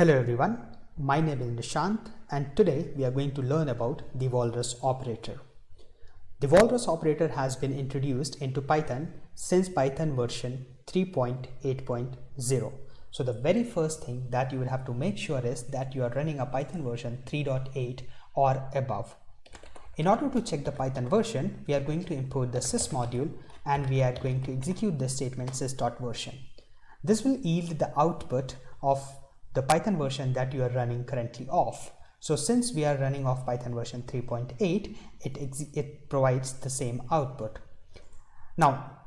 Hello everyone, my name is Nishant and today we are going to learn about the Walrus operator. The Walrus operator has been introduced into Python since Python version 3.8.0. So the very first thing that you would have to make sure is that you are running a Python version 3.8 or above. In order to check the Python version, we are going to import the sys module and we are going to execute the statement sys.version. This will yield the output of the Python version that you are running currently off. So since we are running off Python version 3.8, it provides the same output. Now,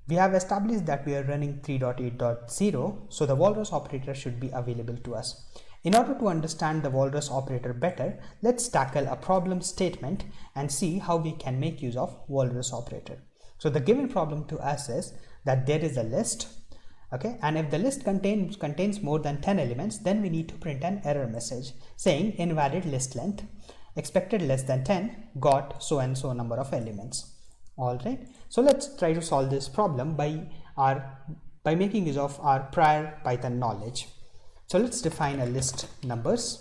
we have established that we are running 3.8.0, so the Walrus operator should be available to us. In order to understand the Walrus operator better, let's tackle a problem statement and see how we can make use of Walrus operator. So the given problem to us is that there is a list, okay, and if the list contains more than 10 elements, then we need to print an error message saying invalid list length, expected less than 10, got so and so number of elements. All right, so let's try to solve this problem by making use of our prior Python knowledge. So let's define a list numbers.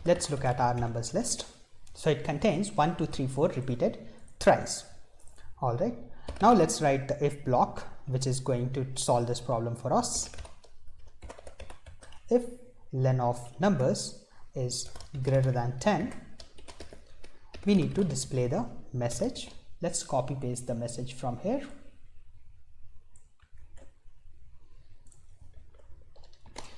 Let's look at our numbers list. So it contains 1, 2, 3, 4 repeated thrice. All right. Now let's write the if block, which is going to solve this problem for us. If len of numbers is greater than 10, we need to display the message. Let's copy paste the message from here.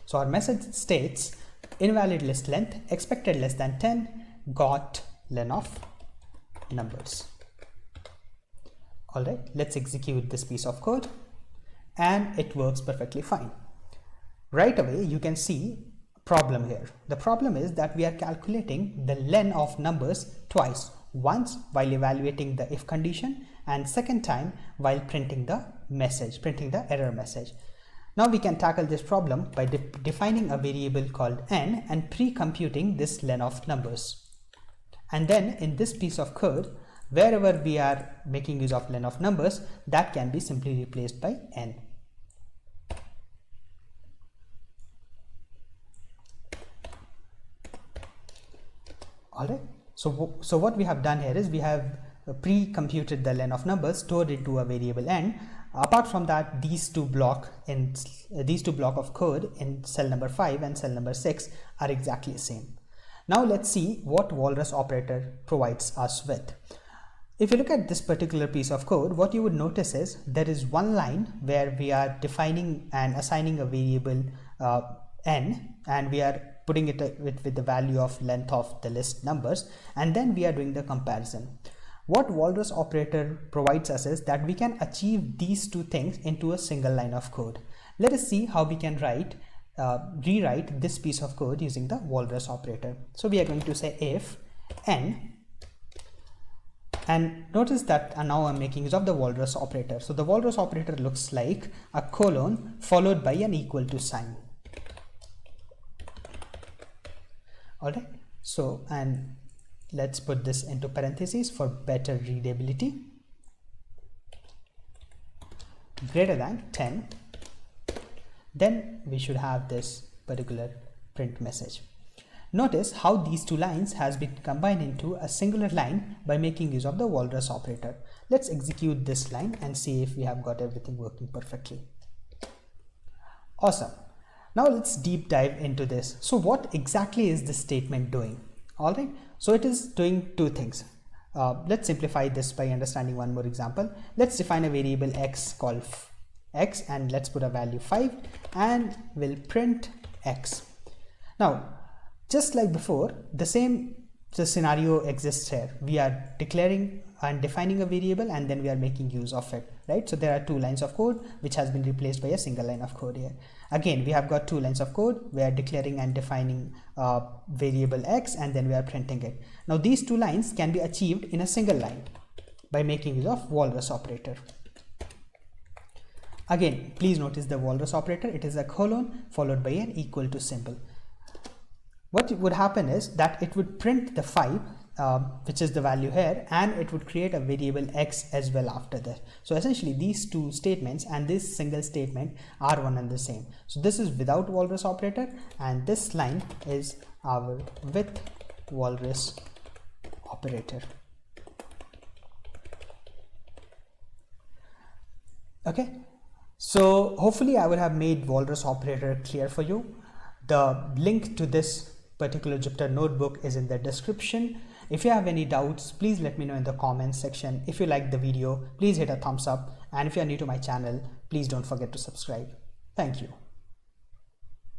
So our message states invalid list length, expected less than 10, got len of numbers. All right, let's execute this piece of code and it works perfectly fine. Right away you can see problem here. The problem is that we are calculating the len of numbers twice, once while evaluating the if condition and second time while printing the error message. Now we can tackle this problem by defining a variable called n and pre-computing this len of numbers. And then in this piece of code, wherever we are making use of len of numbers, that can be simply replaced by n. All right. So what we have done here is we have pre-computed the len of numbers, stored it to a variable n. Apart from that, these two block of code in cell number 5 and cell number 6 are exactly the same. Now let's see what Walrus operator provides us with. If you look at this particular piece of code, what you would notice is there is one line where we are defining and assigning a variable n, and we are putting it with the value of length of the list numbers, and then we are doing the comparison. What Walrus operator provides us is that we can achieve these two things into a single line of code. Let us see how we can rewrite this piece of code using the Walrus operator. So we are going to say if n, and notice that now I'm making use of the Walrus operator. So the Walrus operator looks like a colon followed by an equal to sign. All right, so and let's put this into parentheses for better readability. Greater than 10, then we should have this particular print message. Notice how these two lines has been combined into a singular line by making use of the Walrus operator. Let's execute this line and see if we have got everything working perfectly. Awesome. Now let's deep dive into this. So what exactly is this statement doing? All right, so it is doing two things. Let's simplify this by understanding one more example. Let's define a variable x called x and let's put a value 5 and we'll print x. Now just like before, the scenario exists here. We are declaring and defining a variable and then we are making use of it, right? So there are two lines of code which has been replaced by a single line of code here. Again, we have got two lines of code. We are declaring and defining variable x and then we are printing it. Now these two lines can be achieved in a single line by making use of Walrus operator. Again, please notice the Walrus operator. It is a colon followed by an equal to symbol. What would happen is that it would print the 5 which is the value here, and it would create a variable x as well after that. So essentially these two statements and this single statement are one and the same. So this is without walrus operator, and this line is our with walrus operator. Okay, so hopefully I would have made walrus operator clear for you. The link to this particular Jupyter notebook is in the description. If you have any doubts, please let me know in the comments section. If you like the video, please hit a thumbs up, and if you are new to my channel, please don't forget to subscribe. Thank you.